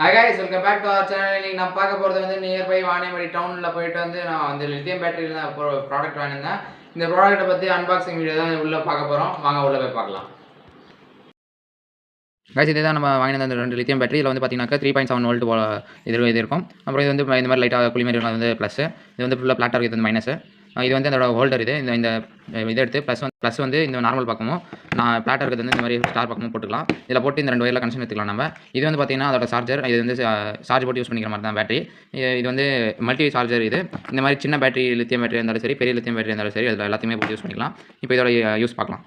Hi guys, welcome back to our channel. இன்னைக்கு நான் பார்க்க போறது வந்து நியர்பை வாணியம்பாடி டவுன்ல போயிட்டு வந்து நான் வந்து லித்தியம் பேட்டரியில ப்ராடக்ட் வாங்கினேன். இந்த ப்ராடக்ட்டை பத்தி அன்பாக்சிங் வீடியோ தான் உள்ள பார்க்க போறோம். வாங்க உள்ள போய் பார்க்கலாம். गाइस இதுதான் நம்ம வாங்கின அந்த ரெண்டு லித்தியம் பேட்டரி. இதுல வந்து பாத்தீங்கன்னா 3.7 வோல்ட் இது இருக்கும். அப்புறம் இது வந்து இந்த மாதிரி லைட்டா குளி மாதிரி வந்து பிளஸ். இது வந்து ஃபுல்லா பிளாட்டா இருக்குது மைனஸ். இது வந்து அதோட ஹோல்டர் இது. இந்த இதை எடுத்து ப்ளஸ் வந்து இந்த நார்மல் பக்கமும் நான் பிளாட்டா இருக்கிறது வந்து இந்த மாதிரி ஸ்டார் பக்கமும் போட்டுக்கலாம். இதில் போட்டு இந்த ரெண்டு வயரில் கனெக்ஷன் எடுத்துக்கலாம் நம்ம. இது வந்து பார்த்தீங்கன்னா அதோட சார்ஜர். இது வந்து சார்ஜ் போட்டு யூஸ் பண்ணிக்கிற மாதிரி தான் பேட்டரி. இது வந்து மல்டி சார்ஜர். இது இந்த மாதிரி சின்ன பேட்டரி லித்தியம் பேட்டரி இருந்தாலும் சரி, பெரிய லித்தியம் பேட்டரி இருந்தாலும் சரி, அதில் எல்லாத்தையுமே போட்டு யூஸ் பண்ணிக்கலாம். இப்போ இதோட யூஸ் பார்க்கலாம்.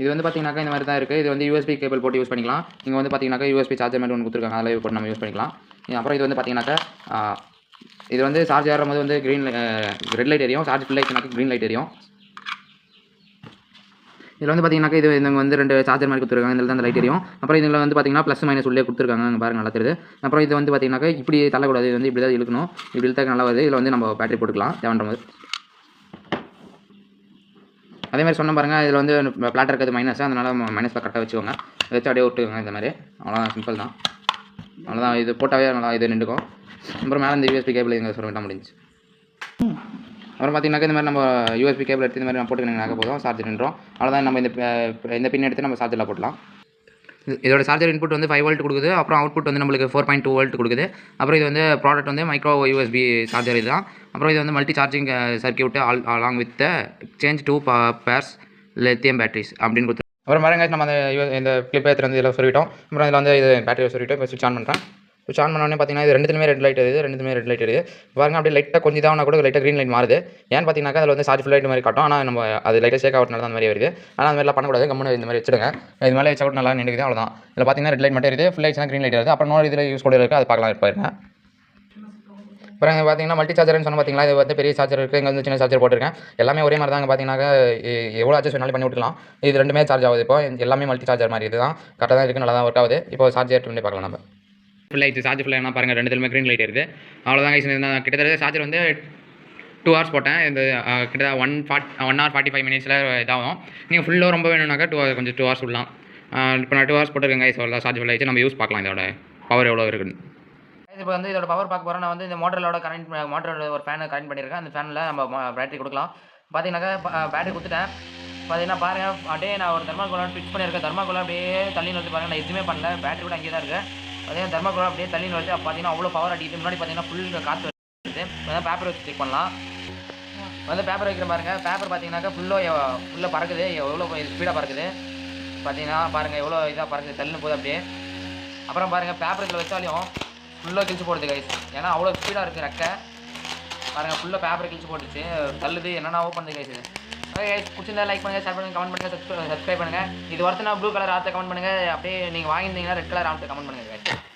இது வந்து பார்த்தீங்கன்னாக்கா இந்த மாதிரி தான் இருக்குது. இது வந்து யூஎஸ்பி கேபிள் போட்டு யூஸ் பண்ணிக்கலாம். இங்கே வந்து பார்த்தீங்கன்னாக்கா யூஎஸ்பி சார்ஜர் மாதிரி ஒன்று கொடுத்துருக்காங்க, அதில் போட்டு நம்ம யூஸ் பண்ணிக்கலாம். அப்புறம் இது வந்து பார்த்தீங்கன்னாக்கா இது வந்து சார்ஜ் ஏறும்போது வந்து ரெட் லைட் எரியும், சார்ஜ் ஃபுல் ஆகிடுச்சுனாக்கா க்ரீன் லைட் எரியும். இதில் வந்து பார்த்தீங்கன்னாக்கா இது இங்கே வந்து ரெண்டு சார்ஜர் மாதிரி கொடுத்துருக்காங்க, இதில் தான் அந்த லைட் எரியும். அப்புறம் இதில் வந்து பார்த்தீங்கன்னா ப்ளஸ் மைனஸ் உள்ளே கொடுத்துருக்காங்க, அங்கே பாருங்க நல்லா தெரியுது. அப்புறம் இது வந்து பார்த்தீங்கன்னாக்கா இப்படி தள்ளக்கூடாது, இது வந்து இப்படி தான் இழுக்கணும். இப்படி இழுத்தாக்க நல்லா வருது. இதில் வந்து நம்ம பேட்டரி போட்டுக்கலாம் தேவைன்ற போது. அதே மாதிரி சொன்ன பாருங்கள், இதில் வந்து பிளாட்டர் இருக்கிறது மைனஸ், அதனால் மைனஸில் கரெக்டாக வச்சுக்கோங்க. வச்சு அப்படியே விட்டுக்கோங்க இந்த மாதிரி. அவ்வளோதான், சிம்பிள் தான். அவ்வளோதான், இது போட்டாவே நல்லா இது நின்றுக்கும். அப்புறம் மேலே இந்த யூஎஸ்பி கேபிள் இங்கே சொல்லிட்டா முடிஞ்சு. அப்புறம் பார்த்தீங்கன்னா இந்த மாதிரி நம்ம யூஎஸ்பி கேபிள் எடுத்து இந்த மாதிரி நம்ம போட்டுக்கினாக்க போதும், சார்ஜர் நின்றோம். அவ்வளோதான், நம்ம இந்த பின் எடுத்து நம்ம சார்ஜரில் போட்டலாம். இதோட சார்ஜர் இன்புட் வந்து 5 வோல்ட் கொடுக்குது. அப்புறம் அவுட்புட் வந்து நம்மளுக்கு 4.2 வோல்ட் கொடுக்குது. அப்புறம் இது வந்து ப்ராடக்ட் வந்து மைக்ரோ யூஎஸ்பி சார்ஜர் இதுதான். அப்புறம் இது வந்து multi charging circuit along with change 2 pairs lithium batteries அப்படின்னு கொடுத்து. அப்புறம் பாருங்க, நம்ம இந்த கிளிப் எடுத்துகிட்டு வந்து இதில் சொல்லிட்டோம். அப்புறம் இதில் வந்து இது பேட்டரியை சொல்லிவிட்டோம். இப்போ ஸ்விட்ச் ஆன் பண்ணுறேன். ஸ்விட்ச் ஆன் பண்ணோடனே பார்த்தீங்கன்னா இது ரெண்டுத்துமே ரெட் லைட் எரியுது, ரெண்டுத்துமே ரெட் லைட் எரியுது. பாருங்க, அப்படியே லைட்டாக கொஞ்சம் இதாகனா கூட லைட்டாக க்ரீன் லைட் மாறுது. ஏன்னு பார்த்தீங்கன்னா அதில் வந்து சார்ஜ் ஃபுல் லைட் மாதிரி காட்டும். ஆனால் நம்ம அது லைட்டாக ஷேக் ஆகிறதுனால தான் அந்த மாதிரி வருது. ஆனால் அந்த மாதிரிலாம் பண்ணக்கூடாது, கம்முன்னு இந்த மாதிரி வச்சுடுங்க. இது மேலே வச்சு நல்லா நின்றுக்குது, அவ்வளோதான். இதில் பார்த்தீங்கன்னா ரெட் லைட் மட்டும் இருக்குது, ஃபுல் லைட்ஸ்னா க்ரீன் லைட் வருது. அப்புறம் இன்னொரு இதில் யூஸ் கூட இருக்குது, அது பார்க்கலாம் இருப்பாருங்க. அப்புறம் இங்கே பார்த்தீங்கன்னா மல்டி சார்ஜர்னு சொன்னால் பார்த்தீங்களா, இது வந்து பெரிய சார்ஜர் இருக்குது, இங்கே வந்து சின்ன சார்ஜர் போட்டிருக்கேன். எல்லாமே ஒரே மாதிரி தான். பார்த்தீங்கன்னா எவ்வளோ அட்ஜஸ்ட் வேணாலும் பண்ணி விட்டுக்கலாம். இது ரெண்டுமே சார்ஜ் ஆகுது. இப்போ எல்லாமே மல்டி சார்ஜர் மாதிரி இதுதான் கரெக்டாக தான் இருக்குது, நல்லா தான் ஒர்க் ஆகுது. இப்போ சார்ஜ் ஏற்று பண்ணி பார்க்கலாம். நம்ம ஃபுல் லைட் சார்ஜ் ஃபுல் ஆகினா பாருங்கள், ரெண்டுத்துலையுமே க்ரீன் லைட் இருக்குது. அவ்வளோதான் கைஸ். நான் கிட்டத்தட்ட சார்ஜர் வந்து 2 ஹவர்ஸ் போட்டேன். இந்த கிட்டத்தட்ட 1 hour 45 minutesல இதாகும். நீங்கள் ஃபுல்லாக ரொம்ப வேணும்னாக்கா 2 ஹவர்ஸ் விடலாம். இப்போ நான் 2 ஹவர்ஸ் போட்டிருக்கேன் கைஸ். அவ்வளோ சார்ஜ் ஃபுல் ஆகிடுச்சு. நம்ம யூஸ் பார்க்கலாம் இதோட பவர் எவ்வளோ இருக்குன்னு. இப்போ வந்து இதோட பவர் பார்க்க போகிறேன். நான் வந்து இந்த மோட்டரோட ஒரு ஃபேனை கனெக்ட் பண்ணியிருக்கேன். அந்த ஃபேனில் நம்ம பேட்டரி கொடுக்கலாம். பார்த்தீங்கன்னாக்கா பேட்டரி கொடுத்துட்டேன். பார்த்தீங்கன்னா பாருங்கள், அப்படியே நான் ஒரு தர்மாக்கோலாக ஃபிக்ஸ் பண்ணியிருக்கேன். தர்மாக்கோலா அப்படியே தள்ளி வந்து பாருங்கள், நான் எதுவுமே பண்ணல. பேட்டரி கூட அங்கேயே தான் இருக்குது. பார்த்தீங்கன்னா தர்மாக்கோலா அப்படியே தள்ளி வந்து பார்த்தீங்கன்னா அவ்வளோ பவர் அடிக்குது. முன்னாடி பார்த்தீங்கன்னா ஃபுல் காற்று வருது. வந்து பேப்பர் வச்சு செக் பண்ணலாம். வந்து பேப்பர் வைக்கிற பாருங்கள், பேப்பர் பார்த்தீங்கன்னாக்கா ஃபுல்லாக பறக்குது. எவ்வளோ ஸ்பீடாக பறக்குது பார்த்தீங்கன்னா பாருங்கள், எவ்வளோ இதாக பறக்குது, தள்ளுன்னு போகுது அப்படியே. அப்புறம் பாருங்கள், பேப்பர் இதில் வச்சாலையும் ஃபுல்லாக கிழிச்சு போடுது கைஸ். ஏன்னா அவ்வளோ ஸ்பீடாக இருக்குது ரெக்கை. பாருங்கள், ஃபுல்லாக பேப்பரை கிழிச்சு போட்டுச்சு, தள்ளுது, என்னென்னாவோ பண்ணுது கைஸ். இது ஓகே கைஸ், பிடிச்சிருந்தா லைக் பண்ணுங்கள், ஷேர் பண்ணுங்கள், கமெண்ட் பண்ணுங்கள், சப்ஸ்கிரைப் பண்ணுங்கள். இது ஒருத்தனா ப்ளூ கலர் ஆற்ற கமெண்ட் பண்ணுங்கள். அப்படியே நீங்கள் வாங்கியிருந்தீங்கன்னா ரெட் கலர் ஆற்ற கமெண்ட் பண்ணுங்கள் கைஸ்.